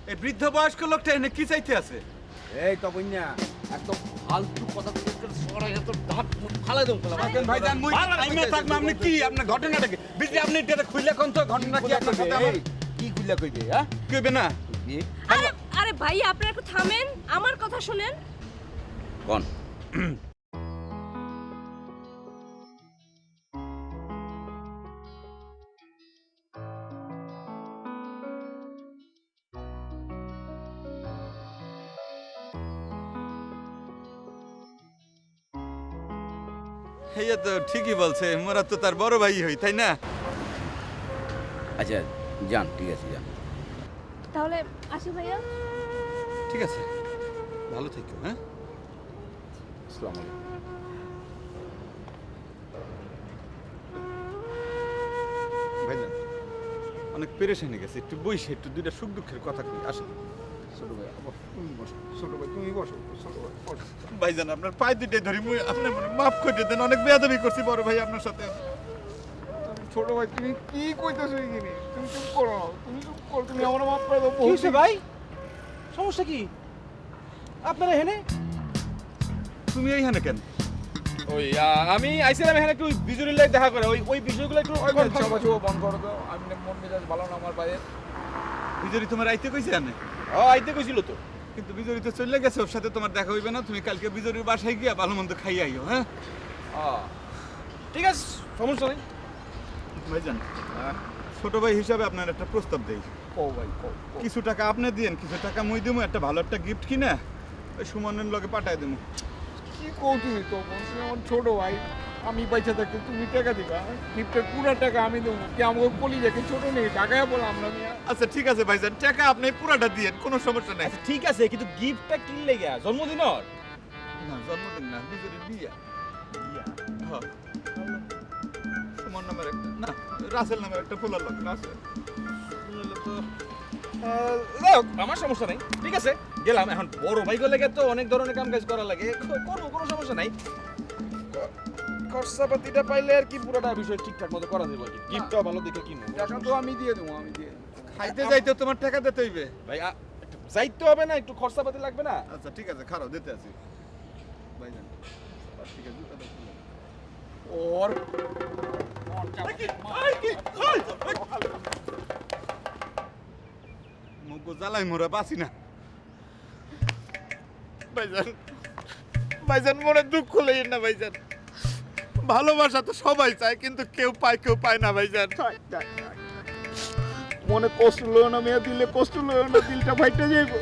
এই বৃদ্ধ বয়স্ক লোকটা এনে কি চাইতে আছে? এই তো বইনা একদম ফালতু কথা বলতে সরাই এত দাঁত ফালাই দাও ভাইজান ভাইজান মুই আইমে থাকম আপনি কি আপনার ঘটনাটা কি বিজি আপনি এটা খুইলা কোন তো ঘটনা কি আপনার সাথে আমার কি কইলা কইবে হ্যাঁ কইবে না আরে আরে ভাই আপনি একটু থামেন আমার কথা শুনেন কোন হেয়া তো ঠিকই বলছে মোরা তো তার বড় ভাই হই তাই না? আচ্ছা যান ঠিক আছে যান তাহলে আসি ভাইয়া ঠিক আছে ভালো থেকো হ্যাঁ আসসালামু আলাইকুম ভাইজান অনেক পেরেশানি গেছে একটু বইসে একটু দুইটা সুখ দুঃখের কথা কই আসেন ছোট ভাই তুমি বসো ছোট ভাই তুমি বসো ছোট ভাই বসো ভাইজান আপনার পায়ে দুইটাই ধরি মুই আপনি মনে মাফ করে দেন অনেক বেয়াদবি করছি বড় ভাই আপনার সাথে ছোট ভাই তুমি কি কইতেছো এখানে তুমি চুপ করো তুমি চুপ করো তুমি আমার মাফ করে দাও কি হইছে ভাই সমস্যা কি আপনারা এখানে তুমি এইখানে কেন? ওই আমি আইছিলাম এখানে একটু বিজুরির লাগে দেখা করে ওই ওই বিষয়গুলো একটু ওই ভাই সবাই বন্ধ করে দাও আমি না মন মেজাজ ভালো না আমার ভাইয়ের বিজরি তোমার আইতে কইছে আনে ও আইতে কইছিল তো কিন্তু বিজরি তো চলে গেছে ওর সাথে তোমার দেখা হইবে না তুমি কালকে বিজরির বাসায় গিয়া ভালো মন্দ খাই আইও হ্যাঁ ঠিক আছে সমস্যা নেই ভাইজান ছোট ভাই হিসাবে আপনার একটা প্রস্তাব দেই কও ভাই কও কিছু টাকা আপনি দিয়েন কিছু টাকা মুই দিমু একটা ভালো একটা গিফট কিনা ওই সুমনের লগে পাঠায় দেবো কি কও তুমি তো বলছি আমার ছোট ভাই আমি পয়সা থাকতে তুমি টাকা দিবা গিফটের পুরো টাকা আমি দেবো কি আমাকে বলি যে ছোট নেই টাকায় বললাম না মিয়া আচ্ছা ঠিক আছে ভাইজান টাকা আপনি পুরাটা দিয়েন কোনো সমস্যা নাই আচ্ছা ঠিক আছে কিন্তু গিফটটা কিনলে গিয়া জন্মদিনর না জন্মদিন না বিজরির বিয়া হ্যাঁ সুমন নামের একটা না রাসেল নামের একটা ফুলার লগে রাসেল শুনলে তো আমার সমস্যা নাই ঠিক আছে গেলাম এখন বড় ভাই গেলে তো অনেক ধরনের কাম কাজ করা লাগে করবো কোনো সমস্যা নাই খরচাপাতিটা পাইলে আর কি পুরোটা বিষয় ঠিকঠাক মতো করা যাবে আর কি গিফটটাও ভালো দেখে কিনবো টাকা তো আমি দিয়ে দেবো আমি দিয়ে দেবো খাইতে যাইতে তোমার টাকা দিতে হইবে ভাই একটু যাইতে হবে না একটু খরচাপাতি লাগবে না আচ্ছা ঠিক আছে খারাপ দিতে আছি ভাইজান ঠিক আছে জুতাটা খুলে ওর মুখ জ্বালাই মোরা বাসি না ভাইজান ভাইজান মনে দুঃখ লইেন না ভাইজান ভালোবাসা তো সবাই চায় কিন্তু কেউ পায় না ভাইজান মনে কষ্ট লয় না মেয়ে দিলে কষ্ট লয় না দিলটা ফাইটে যাইব